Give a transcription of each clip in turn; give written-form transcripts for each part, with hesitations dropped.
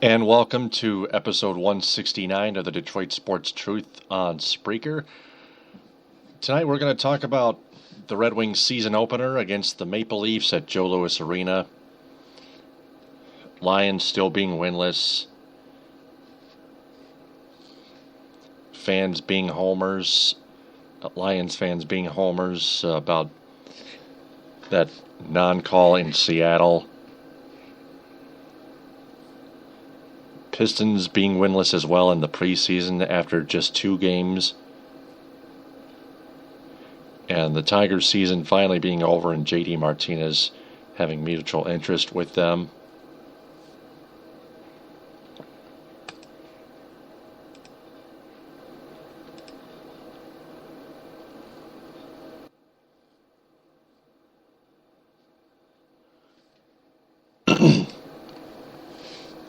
And welcome to episode 169 of the Detroit Sports Truth on Spreaker. Tonight we're going to talk about the Red Wings season opener against the Maple Leafs at Joe Louis Arena. Lions still being winless. Fans being homers. Lions fans being homers about that non-call in Seattle. Pistons being winless as well in the preseason after just 2 games. And the Tigers season finally being over and JD Martinez having mutual interest with them.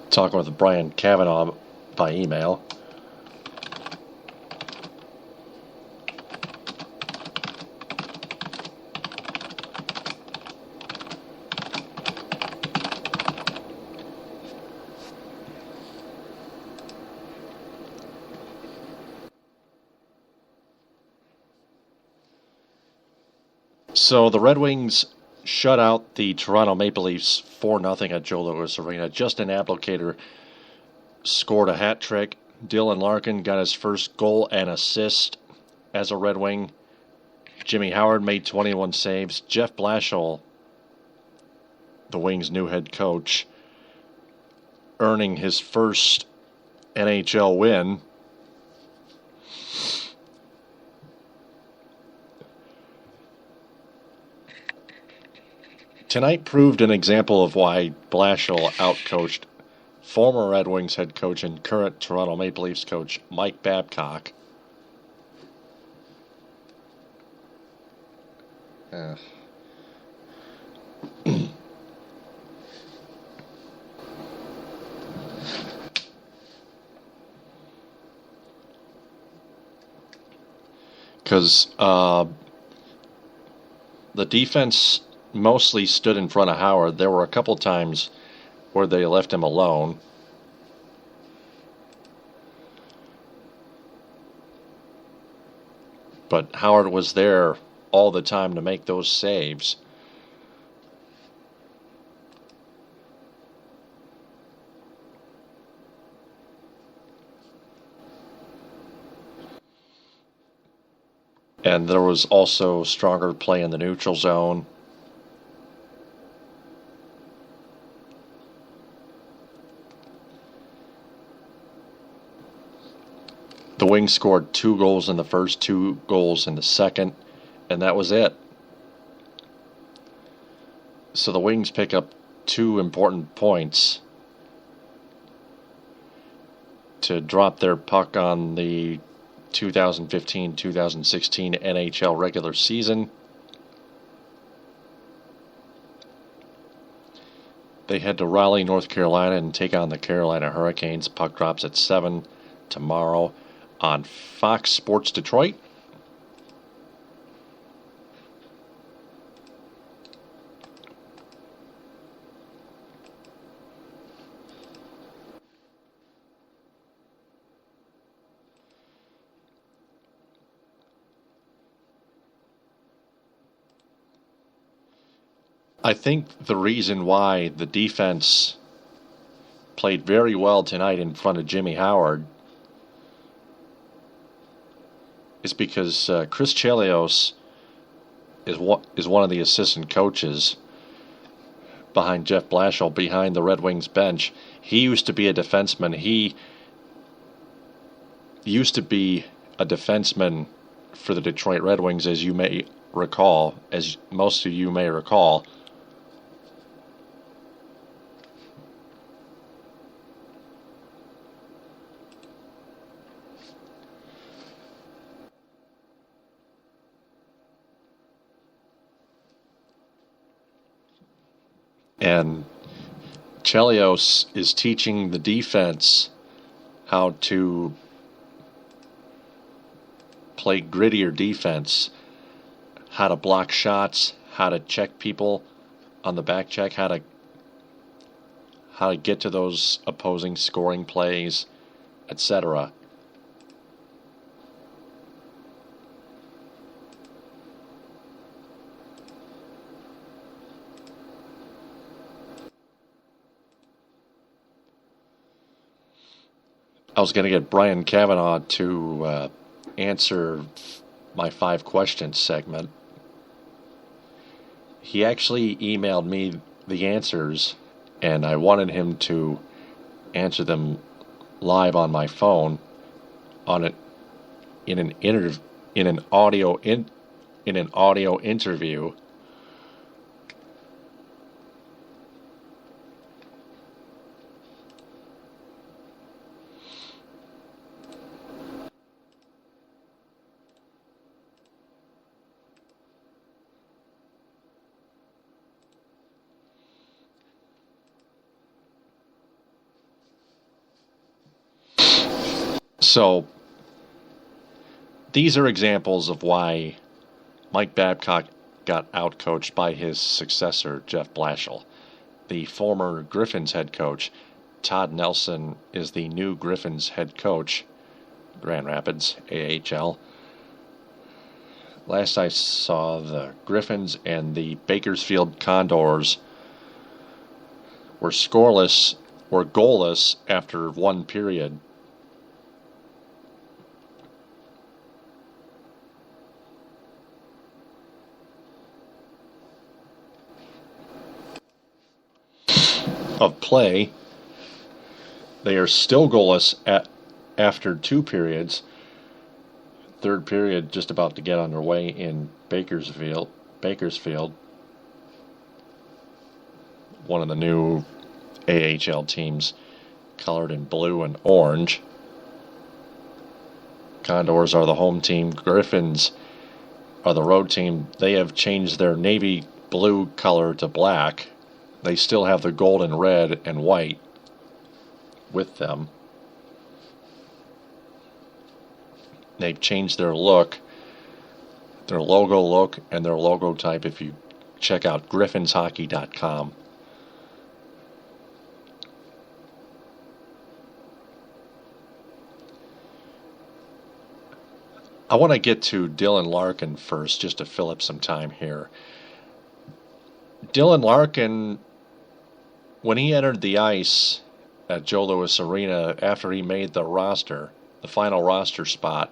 Talking with Brian Cavanaugh by email. So the Red Wings shut out the Toronto Maple Leafs 4-0 at Joe Louis Arena. Justin Applicator scored a hat trick. Dylan Larkin got his first goal and assist as a Red Wing. Jimmy Howard made 21 saves. Jeff Blashill, the Wings' new head coach, earning his first NHL win. Tonight proved an example of why Blashill outcoached former Red Wings head coach and current Toronto Maple Leafs coach Mike Babcock. Because the defense mostly stood in front of Howard. There were a couple times where they left him alone. But Howard was there all the time to make those saves. And there was also stronger play in the neutral zone. The Wings scored 2 goals in the first, 2 goals in the second, and that was it. So the Wings pick up 2 important points to drop their puck on the 2015-2016 NHL regular season. They head to Raleigh, North Carolina and take on the Carolina Hurricanes. Puck drops at 7 tomorrow on Fox Sports Detroit. I think the reason why the defense played very well tonight in front of Jimmy Howard is because Chris Chelios is one of the assistant coaches behind Jeff Blashill, behind the Red Wings bench. He used to be a defenseman. He used to be a defenseman for the Detroit Red Wings, as you may recall, as most of you may recall. And Chelios is teaching the defense how to play grittier defense, how to block shots, how to check people on the back check, how how to get to those opposing scoring plays, etc. I was going to get Brian Kavanaugh to answer my 5 questions segment. He actually emailed me the answers, and I wanted him to answer them live on my phone on it in an audio interview. So these are examples of why Mike Babcock got outcoached by his successor, Jeff Blashill. The former Griffins head coach, Todd Nelson, is the new Griffins head coach, Grand Rapids, AHL. Last I saw, the Griffins and the Bakersfield Condors were goalless after 1 period. Of play. They are still goalless after 2 periods. 3rd period just about to get underway in Bakersfield, one of the new AHL teams colored in blue and orange. Condors are the home team. Griffins are the road team. They have changed their navy blue color to black. They still have the gold and red and white with them. They've changed their look, their logo look, and their logo type if you check out griffinshockey.com. I want to get to Dylan Larkin first, just to fill up some time here. Dylan Larkin, when he entered the ice at Joe Louis Arena after he made the roster, the final roster spot,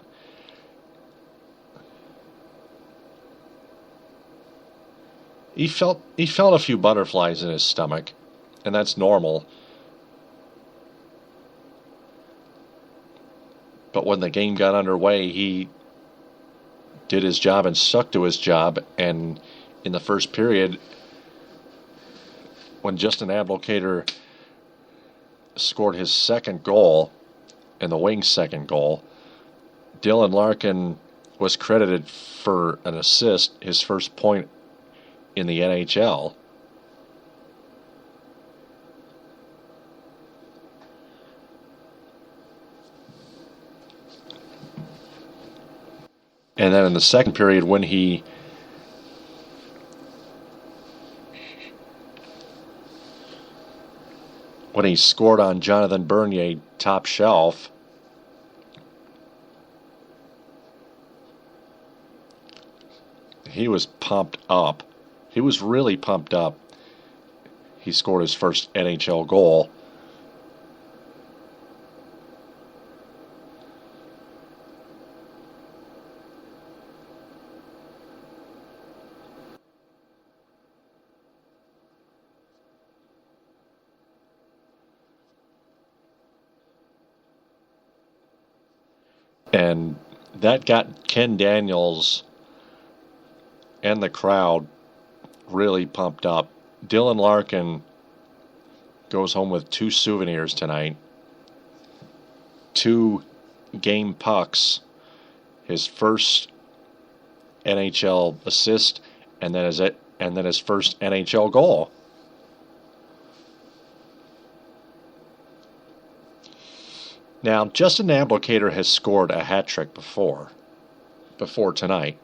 he felt a few butterflies in his stomach, and that's normal. But when the game got underway, he did his job and stuck to his job, and in the first period, when Justin Ablocator scored his 2nd goal and the Wings' 2nd goal, Dylan Larkin was credited for an assist, his first point in the NHL. And then in the 2nd period, when he scored on Jonathan Bernier top shelf, he was pumped up. He was really pumped up. He scored his first NHL goal. And that got Ken Daniels and the crowd really pumped up. Dylan Larkin goes home with 2 souvenirs tonight. 2 game pucks. His first NHL assist, and then his first NHL goal. Now, Justin Ablocator has scored a hat trick before tonight.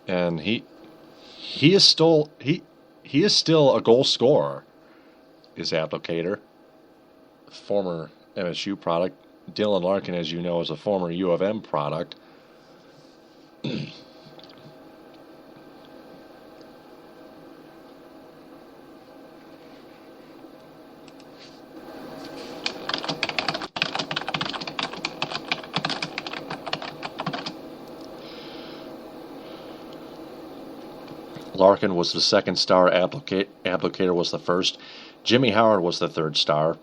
And he is still a goal scorer. Is Applicator, former MSU product. Dylan Larkin, as you know, is a former U of M product. Larkin was the second star. Applicator was the first. Jimmy Howard was the third star.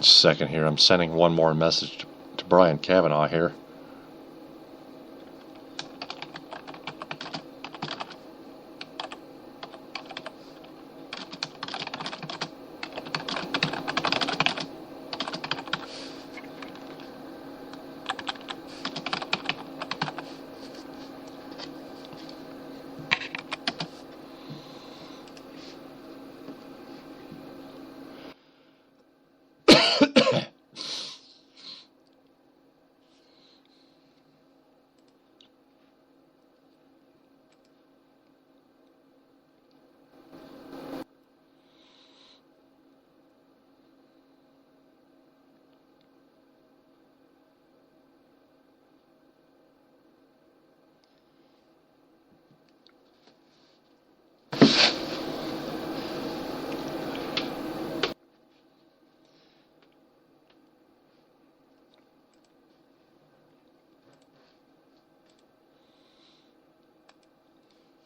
Second here, I'm sending one more message to Brian Cavanaugh here.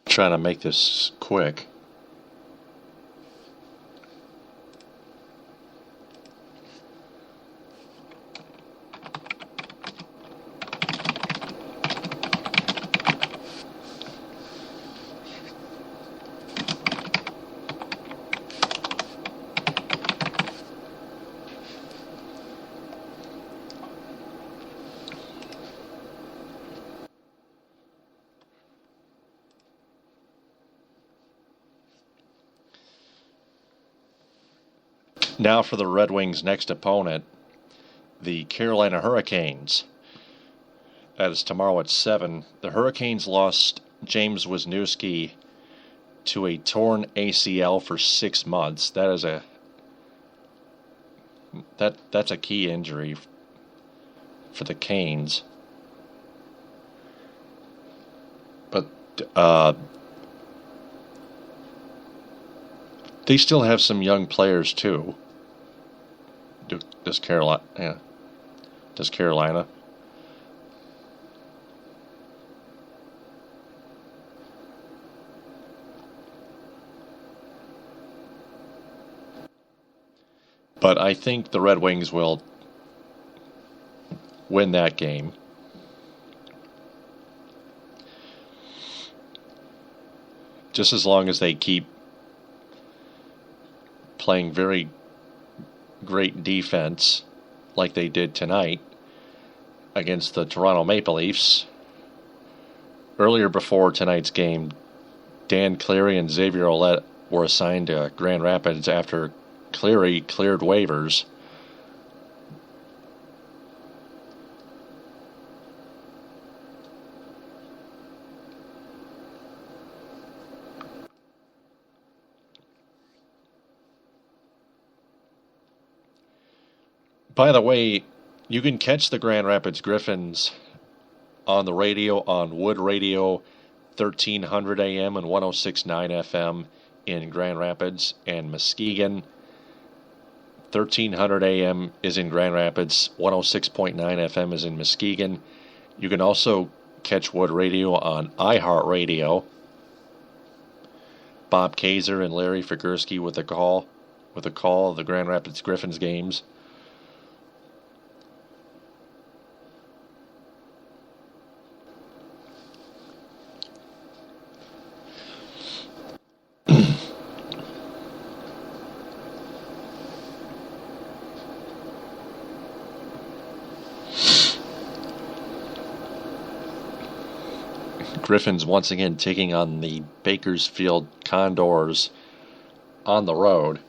Trying to make this quick. Now for the Red Wings' next opponent, the Carolina Hurricanes. That is tomorrow at 7. The Hurricanes lost James Wisniewski to a torn ACL for 6 months. That is that's a key injury for the Canes. But they still have some young players too. Does Carolina? Yeah. Does Carolina? But I think the Red Wings will win that game. Just as long as they keep playing very great defense like they did tonight against the Toronto Maple Leafs. Earlier before tonight's game, Dan Cleary and Xavier Ouellette were assigned to Grand Rapids after Cleary cleared waivers. By the way, you can catch the Grand Rapids Griffins on the radio on Wood Radio 1300 AM and 106.9 FM in Grand Rapids, and Muskegon 1300 AM is in Grand Rapids, 106.9 FM is in Muskegon, You can also catch Wood Radio on iHeartRadio. Bob Kaiser and Larry Figursky with a call of the Grand Rapids Griffins games. Griffins once again taking on the Bakersfield Condors on the road.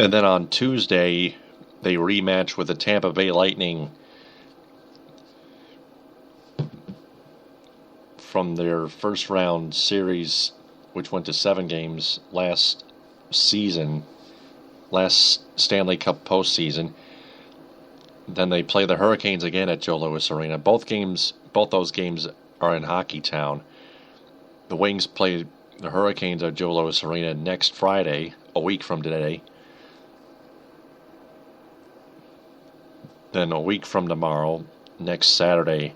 And then on Tuesday, they rematch with the Tampa Bay Lightning from their first round series, which went to 7 games last Stanley Cup postseason. Then they play the Hurricanes again at Joe Louis Arena. Both those games are in Hockeytown. The Wings play the Hurricanes at Joe Louis Arena next Friday, a week from today. Then a week from tomorrow, next Saturday,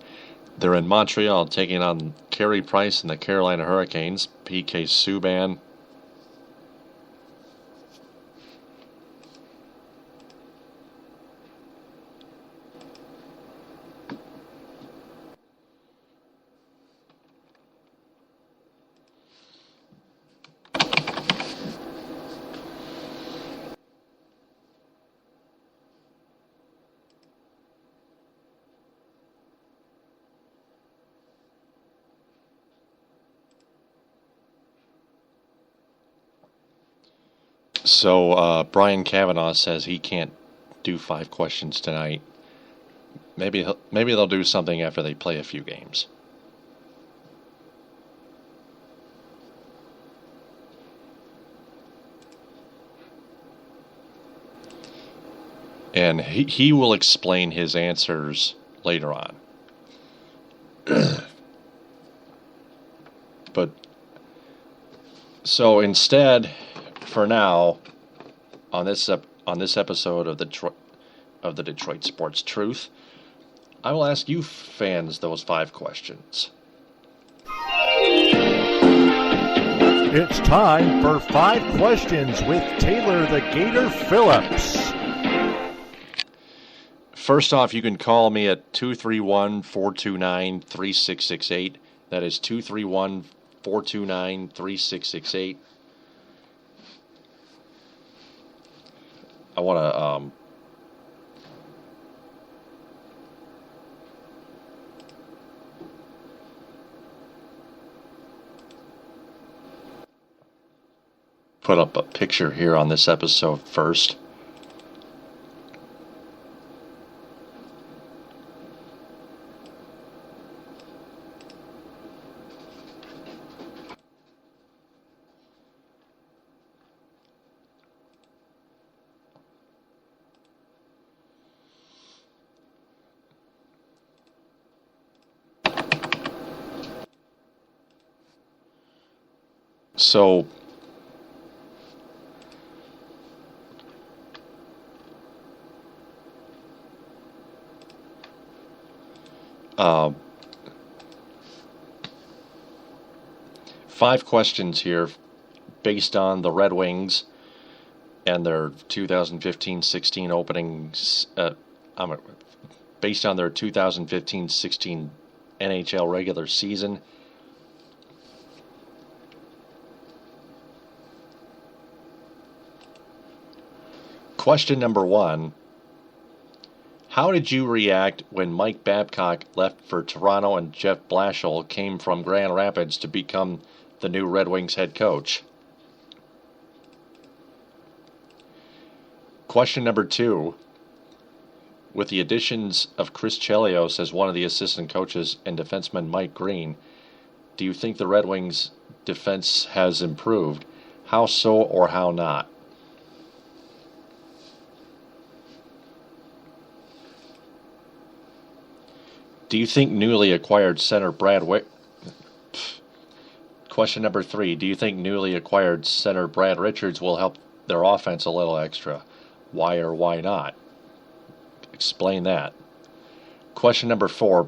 they're in Montreal taking on Carey Price and the Carolina Hurricanes. PK Subban. So Brian Kavanaugh says he can't do 5 questions tonight. Maybe they'll do something after they play a few games. And he will explain his answers later on. But so instead, for now, on this episode of the Detroit Sports Truth, I will ask you fans those 5 questions. It's time for 5 questions with Taylor the Gator Phillips. First off, you can call me at 231-429-3668. That is 231-429-3668. I want to put up a picture here on this episode first. So, five questions here based on the Red Wings and their 2015-16 openings, based on their 2015-16 NHL regular season. Question number 1. How did you react when Mike Babcock left for Toronto and Jeff Blashill came from Grand Rapids to become the new Red Wings head coach? Question number 2. With the additions of Chris Chelios as one of the assistant coaches and defenseman Mike Green, do you think the Red Wings defense has improved? How so or how not? Do you think newly acquired center Question number 3. Do you think newly acquired center Brad Richards will help their offense a little extra? Why or why not? Explain that. Question number 4.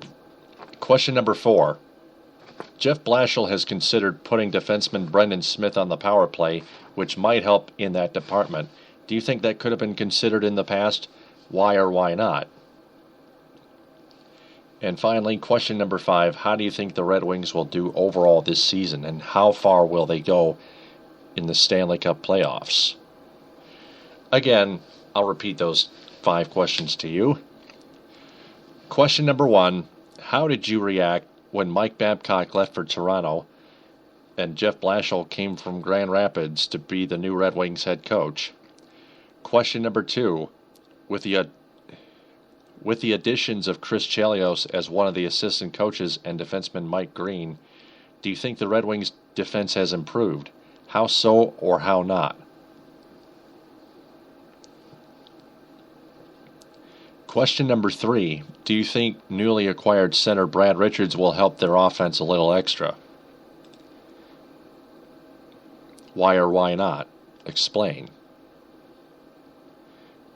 Jeff Blashill has considered putting defenseman Brendan Smith on the power play, which might help in that department. Do you think that could have been considered in the past? Why or why not? And finally, question number 5, how do you think the Red Wings will do overall this season, and how far will they go in the Stanley Cup playoffs? Again, I'll repeat those 5 questions to you. Question number 1, how did you react when Mike Babcock left for Toronto and Jeff Blashill came from Grand Rapids to be the new Red Wings head coach? Question number 2, with the additions of Chris Chelios as one of the assistant coaches and defenseman Mike Green, do you think the Red Wings' defense has improved? How so or how not? Question number 3, do you think newly acquired center Brad Richards will help their offense a little extra? Why or why not? Explain.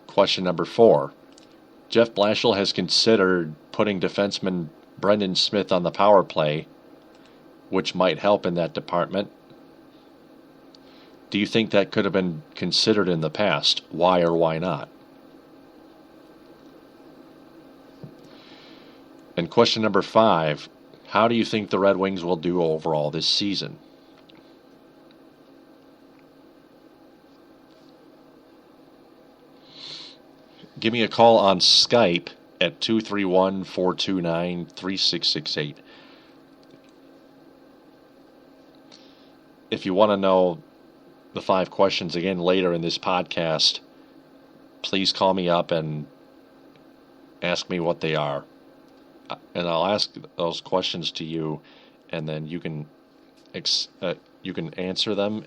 Question number 4, Jeff Blashill has considered putting defenseman Brendan Smith on the power play, which might help in that department. Do you think that could have been considered in the past? Why or why not? And question number 5, how do you think the Red Wings will do overall this season? Give me a call on Skype at 231-429-3668. If you want to know the 5 questions again later in this podcast, please call me up and ask me what they are. And I'll ask those questions to you, and then you can answer them.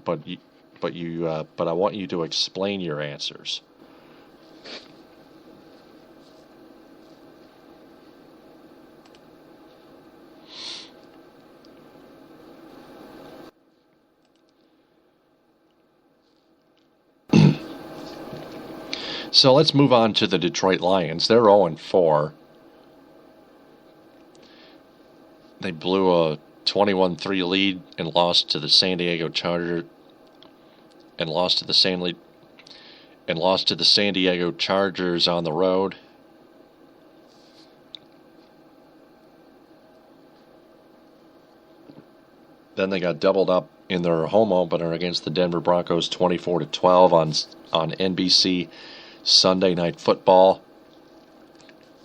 But I want you to explain your answers. So let's move on to the Detroit Lions. They're 0-4. They blew a 21-3 lead and lost to the San Diego Chargers and lost to the San Diego Chargers on the road. Then they got doubled up in their home opener against the Denver Broncos 24-12 on NBC Sunday Night Football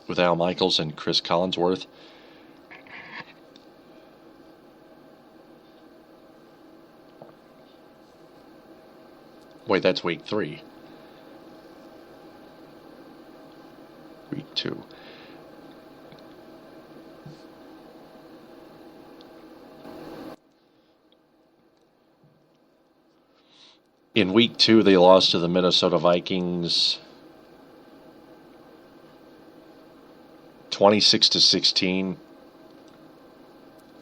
with Al Michaels and Chris Collinsworth. Wait, that's week 3. Week 2. In week 2, they lost to the Minnesota Vikings 26-16.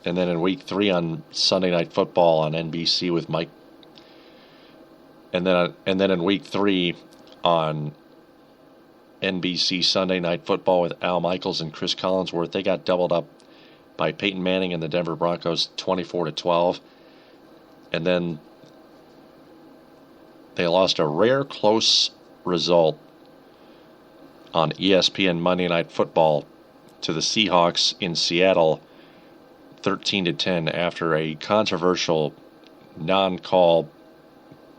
And then in week 3 on Sunday Night Football on NBC with Mike. And then in week 3 on NBC Sunday Night Football with Al Michaels and Chris Collinsworth, they got doubled up by Peyton Manning and the Denver Broncos 24-12. And then they lost a rare close result on ESPN Monday Night Football to the Seahawks in Seattle 13-10 after a controversial non-call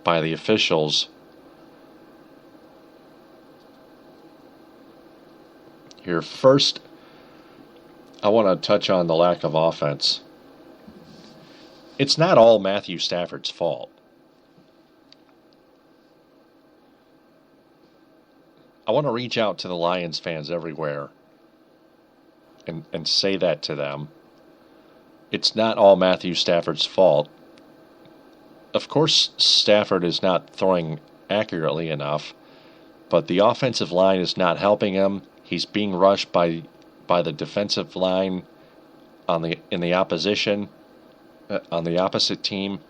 by the officials. Here, first, I want to touch on the lack of offense. It's not all Matthew Stafford's fault. I want to reach out to the Lions fans everywhere and say that to them. It's not all Matthew Stafford's fault. of course, Stafford is not throwing accurately enough, but the offensive line is not helping him. He's being rushed by the defensive line in the opposition on the opposite team.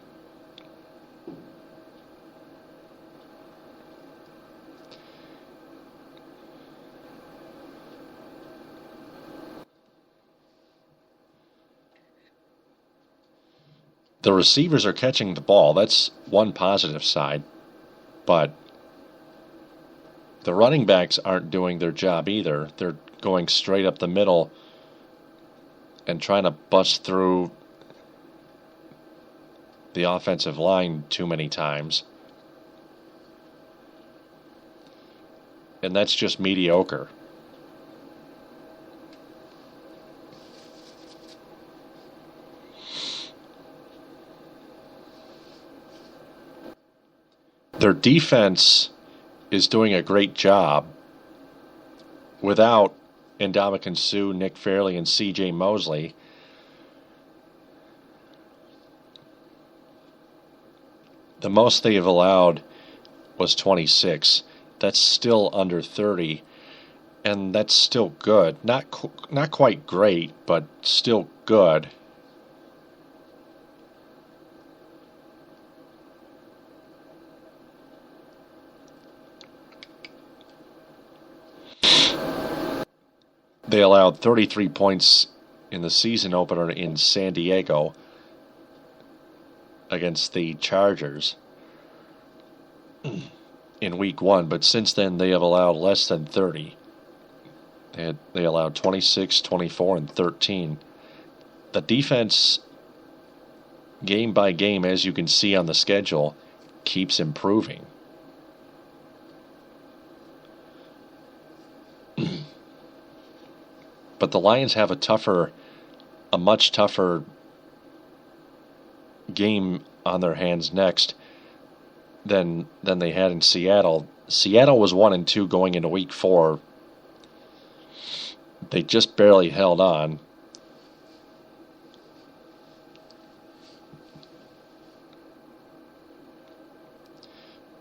The receivers are catching the ball. That's one positive side. But the running backs aren't doing their job either. They're going straight up the middle and trying to bust through the offensive line too many times. And that's just mediocre. Their defense is doing a great job without Ndamukong Suh, Nick Fairley, and C.J. Mosley. The most they have allowed was 26. That's still under 30, and that's still good. Not quite great, but still good. They allowed 33 points in the season opener in San Diego against the Chargers in week 1, but since then they have allowed less than 30. They allowed 26, 24, and 13. The defense, game by game, as you can see on the schedule, keeps improving. But the Lions have a much tougher game on their hands next than they had in Seattle. Seattle was 1-2 going into week 4. They just barely held on.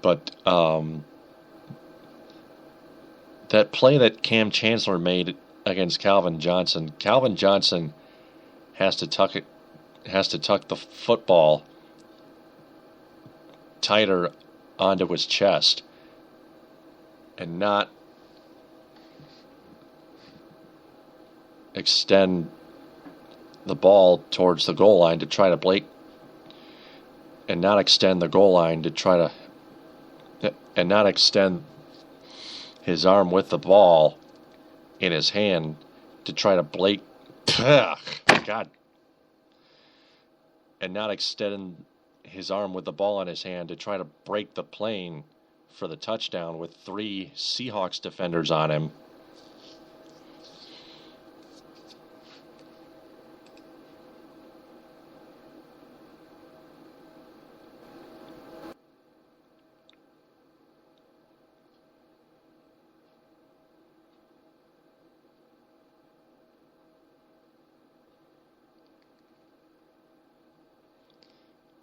But that play that Cam Chancellor made against Calvin Johnson has to tuck the football tighter onto his chest and not extend the ball towards the goal line to try to break, and not extend the goal line to try to, and not extend his arm with the ball in his hand to try to break, God, and not extend his arm with the ball in his hand to try to break the plane for the touchdown with 3 Seahawks defenders on him.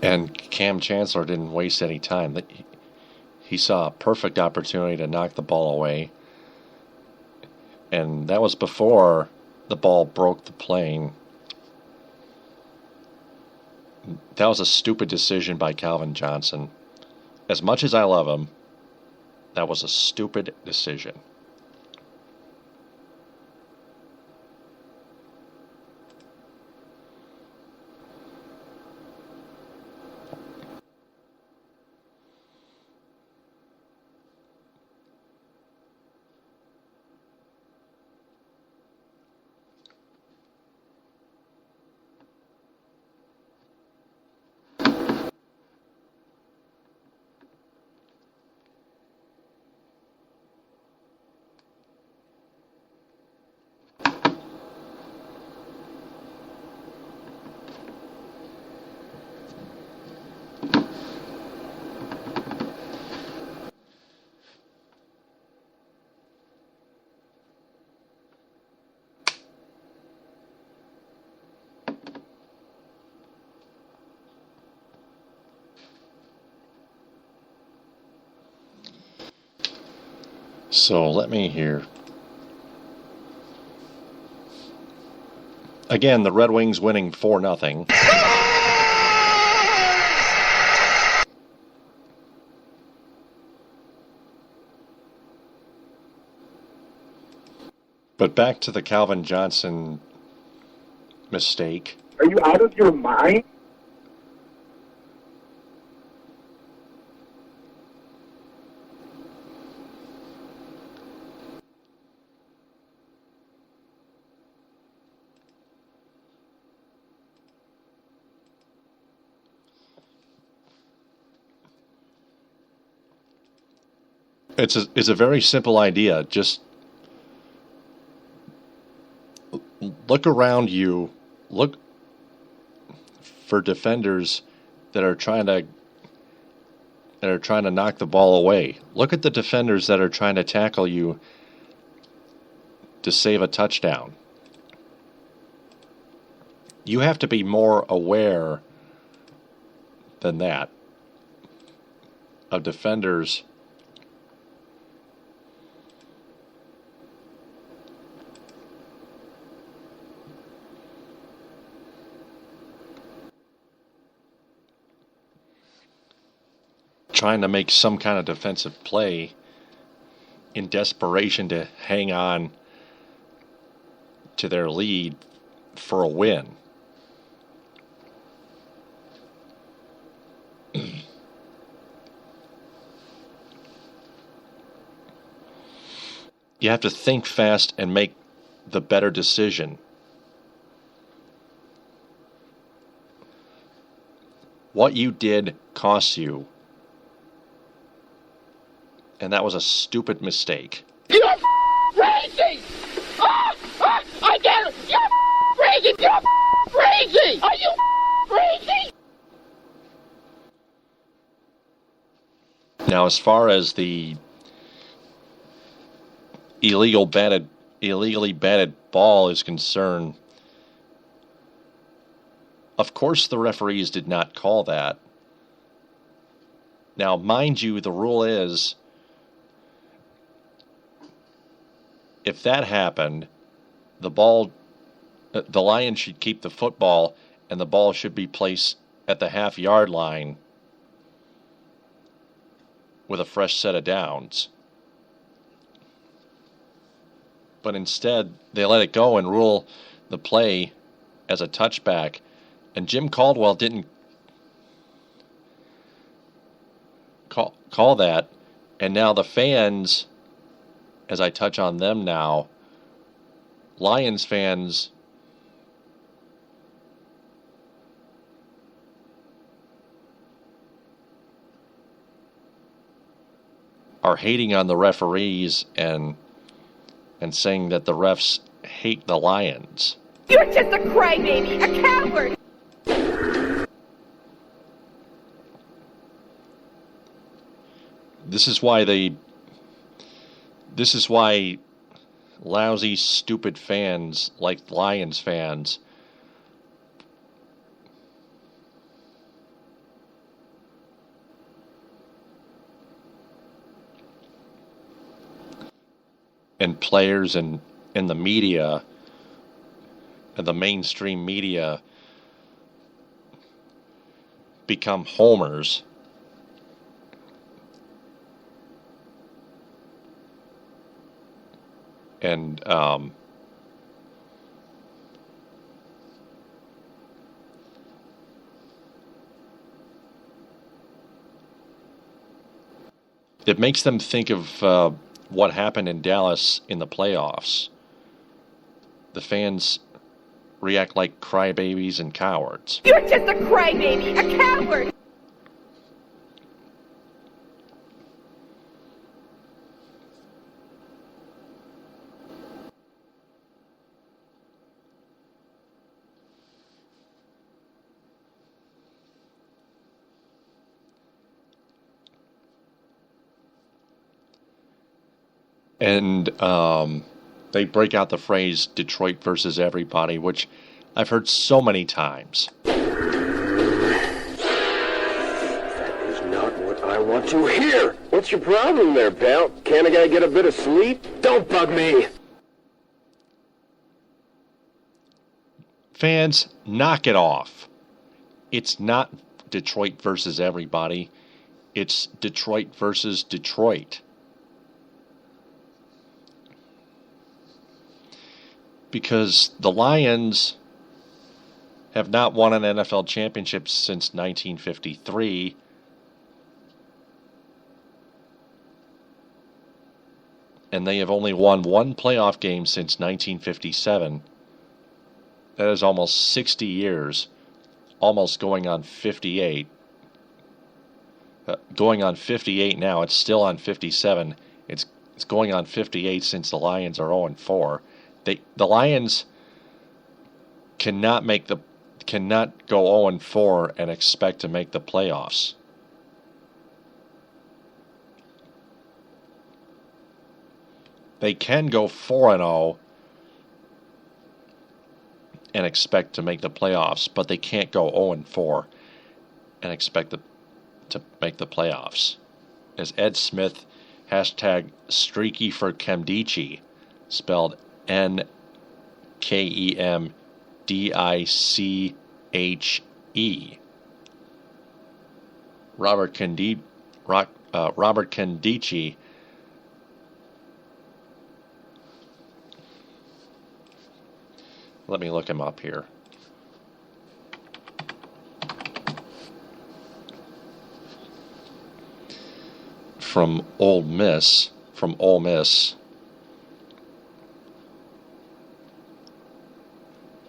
And Cam Chancellor didn't waste any time. He saw a perfect opportunity to knock the ball away. And that was before the ball broke the plane. That was a stupid decision by Calvin Johnson. As much as I love him, that was a stupid decision. So let me hear. Again, the Red Wings winning 4-0. But back to the Calvin Johnson mistake. Are you out of your mind? It's a very simple idea. Just look around you. Look for defenders that are trying to knock the ball away. Look at the defenders that are trying to tackle you to save a touchdown. You have to be more aware than that of defenders trying to make some kind of defensive play in desperation to hang on to their lead for a win. You have to think fast and make the better decision. What you did costs you. And that was a stupid mistake. You're crazy! I get it! You're crazy! You're crazy! Are you crazy? Now, as far as the illegally batted ball is concerned, of course the referees did not call that. Now, mind you, the rule is, if that happened, the Lions should keep the football and the ball should be placed at the half-yard line with a fresh set of downs. But instead, they let it go and rule the play as a touchback. And Jim Caldwell didn't call that. And now the fans, as I touch on them now, Lions fans are hating on the referees and saying that the refs hate the Lions. You're just a crybaby, a coward! This is why lousy, stupid fans like Lions fans and players and the media and the mainstream media become homers and it makes them think of what happened in Dallas in the playoffs. The fans react like crybabies and cowards. You're just a crybaby, a coward! And they break out the phrase Detroit versus everybody, which I've heard so many times. That is not what I want you here. What's your problem there, pal? Can't a guy get a bit of sleep? Don't bug me. Fans, knock it off. It's not Detroit versus everybody. It's Detroit versus Detroit. Because the Lions have not won an NFL championship since 1953. And they have only won one playoff game since 1957. That is almost 60 years. Almost going on 58. Going on 58 now. It's still on 57. It's going on 58 since the Lions are 0-4. The Lions cannot go 0-4 and expect to make the playoffs. They can go 4-0 and expect to make the playoffs, but they can't go 0-4 and expect to make the playoffs. As Ed Smith, hashtag streaky for Kemdiche, spelled Nkemdiche. Robert Kemdiche let me look him up here. From Ole Miss.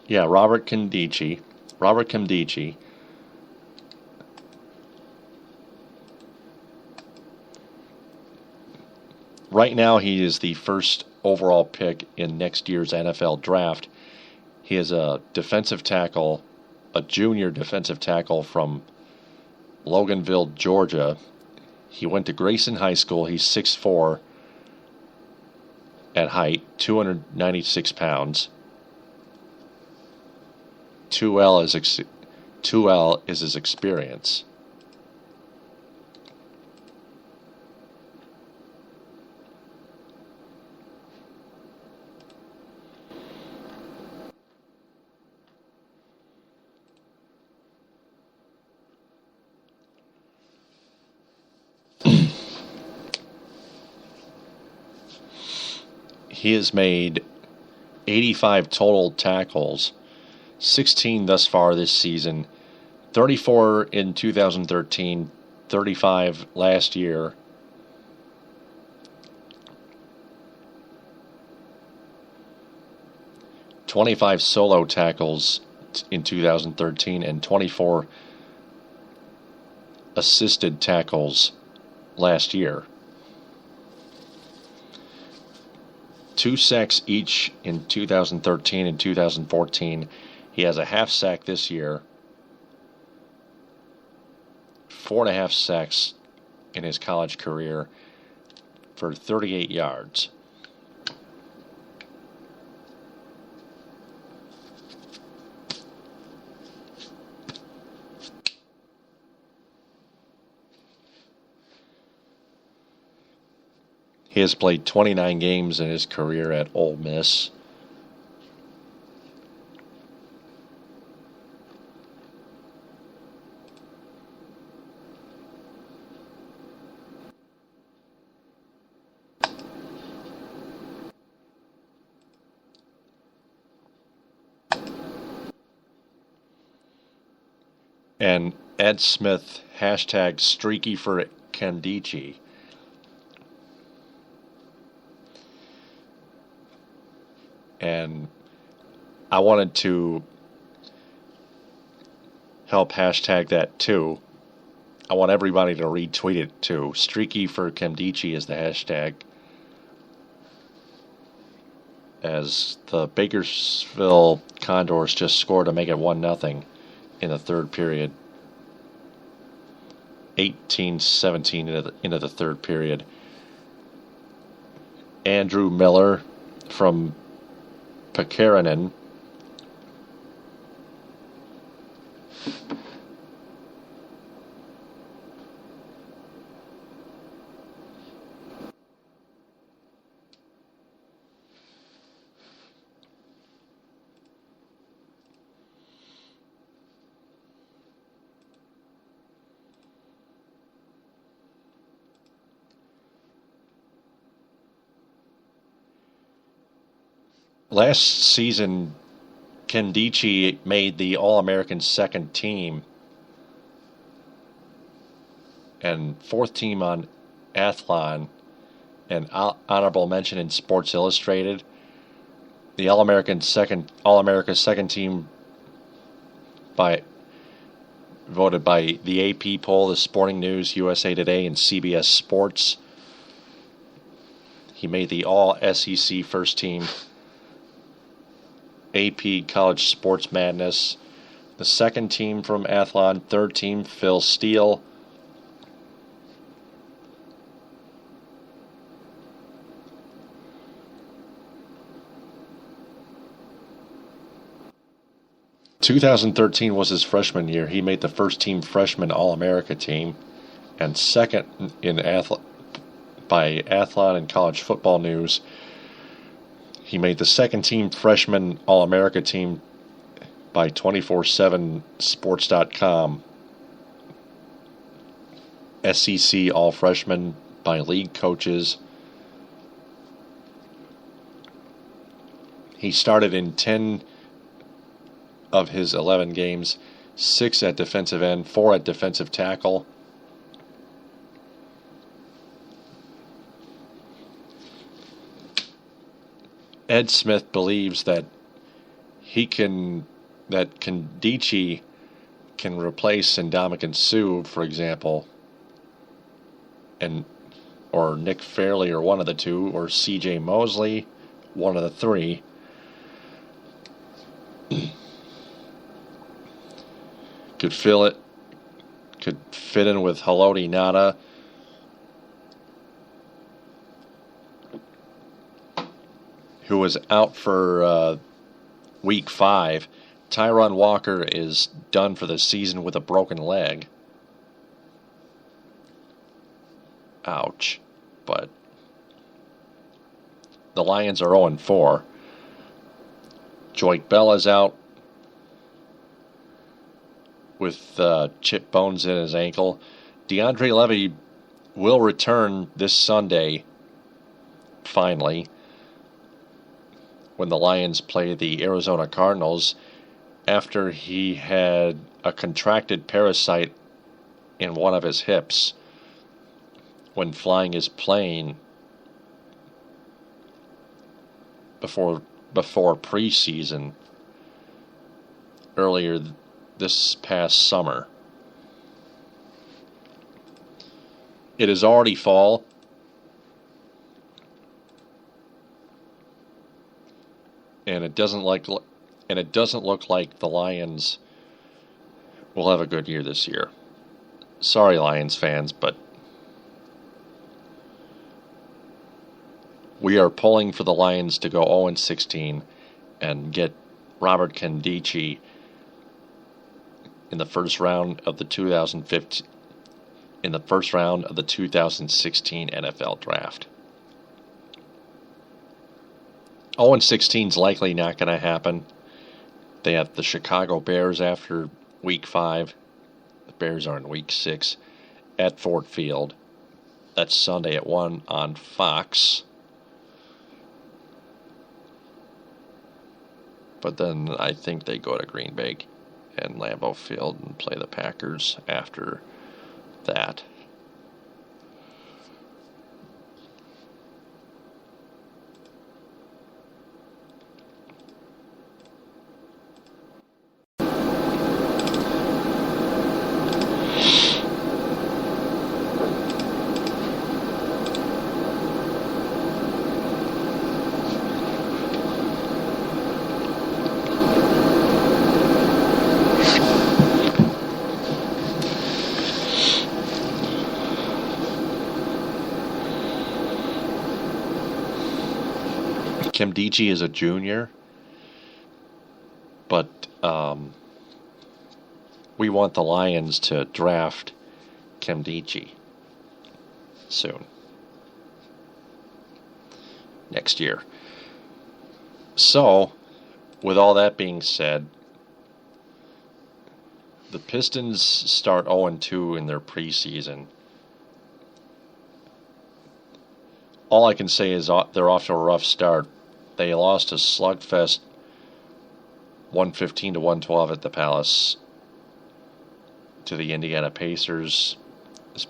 Yeah, Robert Kemdiche. Right now, he is the first overall pick in next year's NFL draft. He is a defensive tackle, a junior defensive tackle from Loganville, Georgia. He went to Grayson High School. He's 6'4" at height, 296 pounds. 2L is his experience. He has made 85 total tackles, 16 thus far this season, 34 in 2013, 35 last year. $25 solo tackles in 2013 and 24 assisted tackles last year. 2 sacks each in 2013 and 2014. He has a half sack this year. 4.5 sacks in his college career for 38 yards. He has played 29 games in his career at Ole Miss. And Ed Smith, hashtag streaky for Kemdiche. And I wanted to help hashtag that too. I want everybody to retweet it too. Streaky for Kemdiche is the hashtag. As the Bakersfield Condors just scored to make it 1-0 in the third period. 18-17 into the third period. Andrew Miller from Pekaranen. last season, Kendichi made the All-American second team and fourth team on Athlon and honorable mention in Sports Illustrated. The All-America second team voted by the AP poll, the Sporting News, USA Today, and CBS Sports. He made the All-SEC first team, AP College Sports Madness. The second team from Athlon, third team Phil Steele. ...2013 was his freshman year. He made the first team freshman All-America team and second in by Athlon and College Football News. He made the second team freshman All-America team by 247sports.com. SEC All-Freshman by League Coaches. He started in 10 of his 11 games, 6 at defensive end, 4 at defensive tackle. Ed Smith believes that Kendichi can replace Ndamukong Suh, for example, or Nick Fairley, or one of the two, or C.J. Mosley, one of the three. Could fit in with Haloti Ngata, who was out for week 5. Tyron Walker is done for the season with a broken leg. Ouch. But the Lions are 0-4. Joique Bell is out with chip bones in his ankle. DeAndre Levy will return this Sunday, finally, when the Lions play the Arizona Cardinals, after he had a contracted parasite in one of his hips when flying his plane before preseason earlier this past summer. It is already fall, and it doesn't look like the Lions will have a good year this year. Sorry, Lions fans, but we are pulling for the Lions to go 0-16 and get Robert Kendichi in the first round of the 2016 NFL Draft. 0-16 is likely not going to happen. They have the Chicago Bears after week 5. The Bears are in week 6 at Ford Field. That's Sunday at 1 on Fox. But then I think they go to Green Bay and Lambeau Field and play the Packers after that. Kendichi is a junior, but we want the Lions to draft Kendichi soon, next year. So, with all that being said, the Pistons start 0-2 in their preseason. All I can say is they're off to a rough start. They lost to Slugfest 115 to 112 at the Palace to the Indiana Pacers this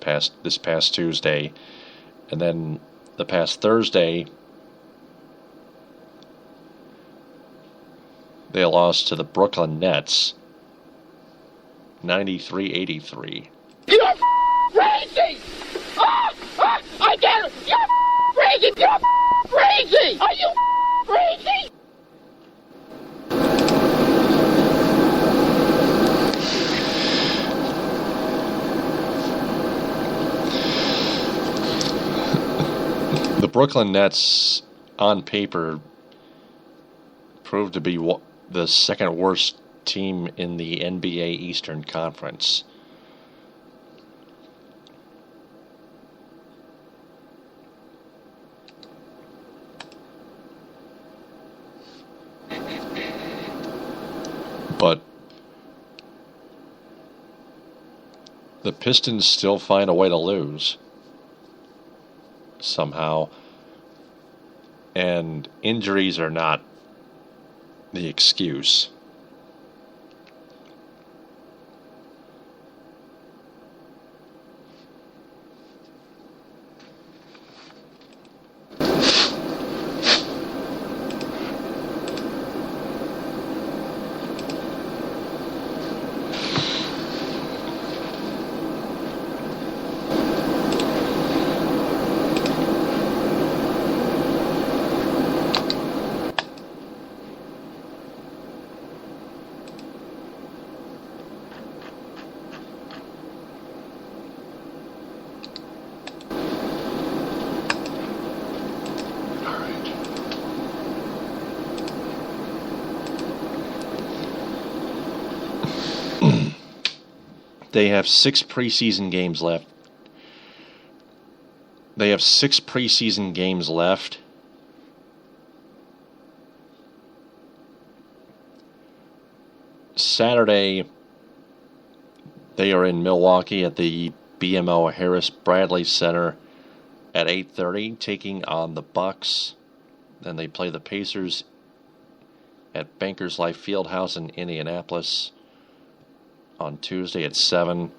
past Tuesday. And then the past Thursday, they lost to the Brooklyn Nets 93-83. You're crazy! I get it! You're crazy! You're crazy! Are you crazy? The Brooklyn Nets, on paper, proved to be the second worst team in the NBA Eastern Conference. But the Pistons still find a way to lose somehow, and injuries are not the excuse. They have 6 preseason games left. Saturday, they are in Milwaukee at the BMO Harris Bradley Center at 8:30, taking on the Bucks. Then they play the Pacers at Bankers Life Fieldhouse in Indianapolis on Tuesday at 7.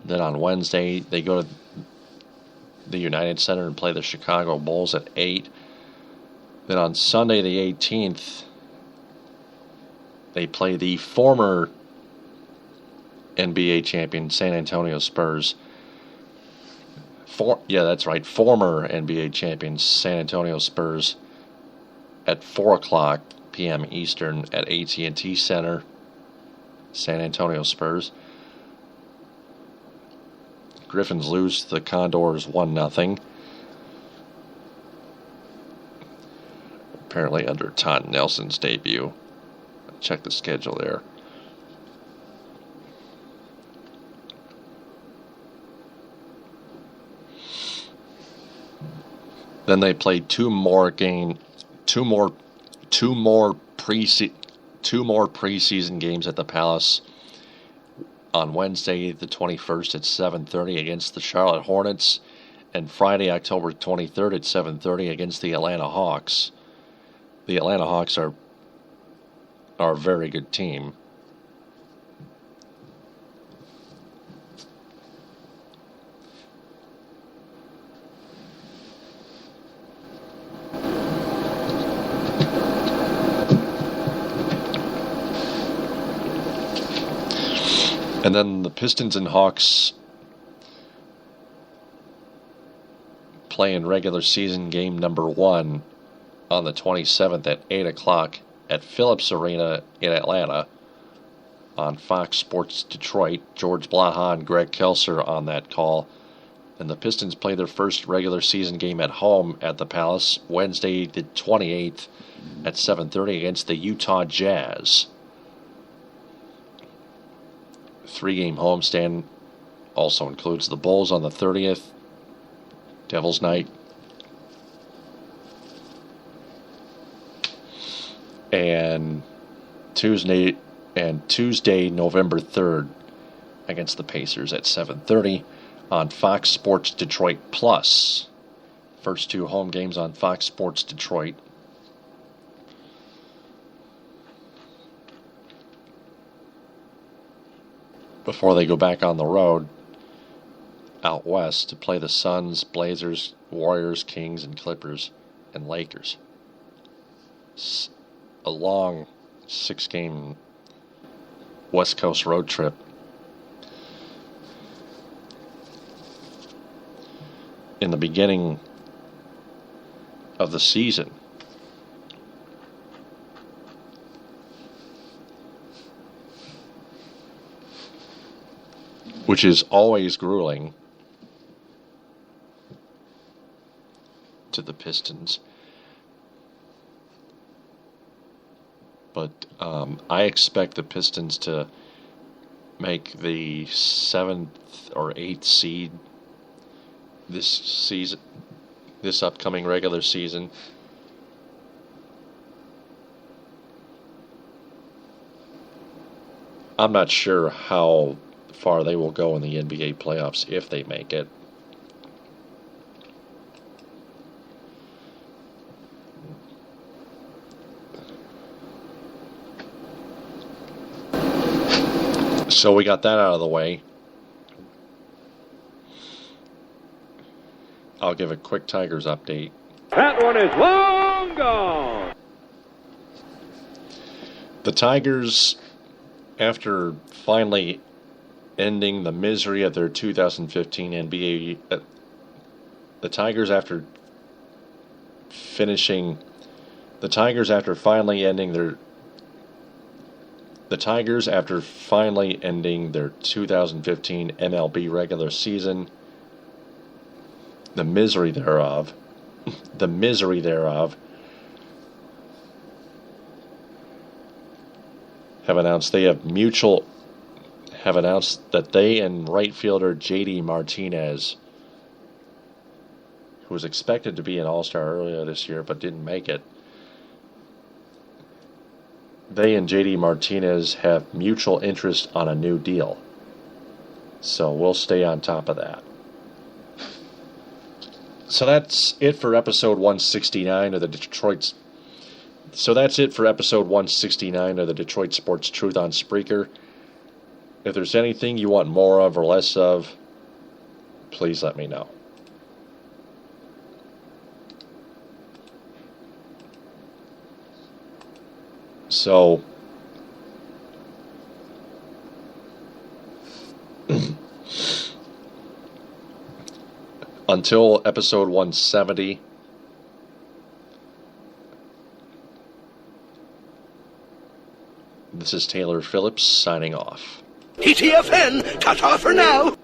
Then on Wednesday, they go to the United Center and play the Chicago Bulls at 8. Then on Sunday the 18th, they play the former NBA champion San Antonio Spurs. Former NBA champions San Antonio Spurs at 4 o'clock p.m. Eastern at AT&T Center. San Antonio Spurs. Griffins lose to the Condors 1-0. Apparently under Todd Nelson's debut. Check the schedule there. Then they played two more preseason games at the Palace on Wednesday the 21st at 7:30 against the Charlotte Hornets, and Friday October 23rd at 7:30 against the Atlanta Hawks. The Atlanta Hawks are a very good team. And then the Pistons and Hawks play in regular season game number 1 on the 27th at 8 o'clock at Phillips Arena in Atlanta on Fox Sports Detroit. George Blaha and Greg Kelser on that call. And the Pistons play their first regular season game at home at the Palace Wednesday the 28th at 7:30 against the Utah Jazz. 3-game homestand also includes the Bulls on the 30th, Devil's Night, and Tuesday, November 3rd against the Pacers at 7:30 on Fox Sports Detroit Plus. First 2 home games on Fox Sports Detroit before they go back on the road out west to play the Suns, Blazers, Warriors, Kings, and Clippers, and Lakers. A long 6-game West Coast road trip. In the beginning of the season. Which is always grueling to the Pistons. But I expect the Pistons to make the 7th or 8th seed this season, this upcoming regular season. I'm not sure how far they will go in the NBA playoffs if they make it. So we got that out of the way. I'll give a quick Tigers update. That one is long gone. The Tigers, after finally ending the misery of their 2015 NBA, the Tigers after finally ending their 2015 MLB regular season, the misery thereof, have announced that they and right fielder J.D. Martinez, who was expected to be an All-Star earlier this year but didn't make it, they and J.D. Martinez have mutual interest on a new deal. So we'll stay on top of that. So that's it for episode 169 of the Detroit Sports Truth on Spreaker. If there's anything you want more of or less of, please let me know. So, until episode 170, this is Taylor Phillips signing off. TTFN, ta-ta for now.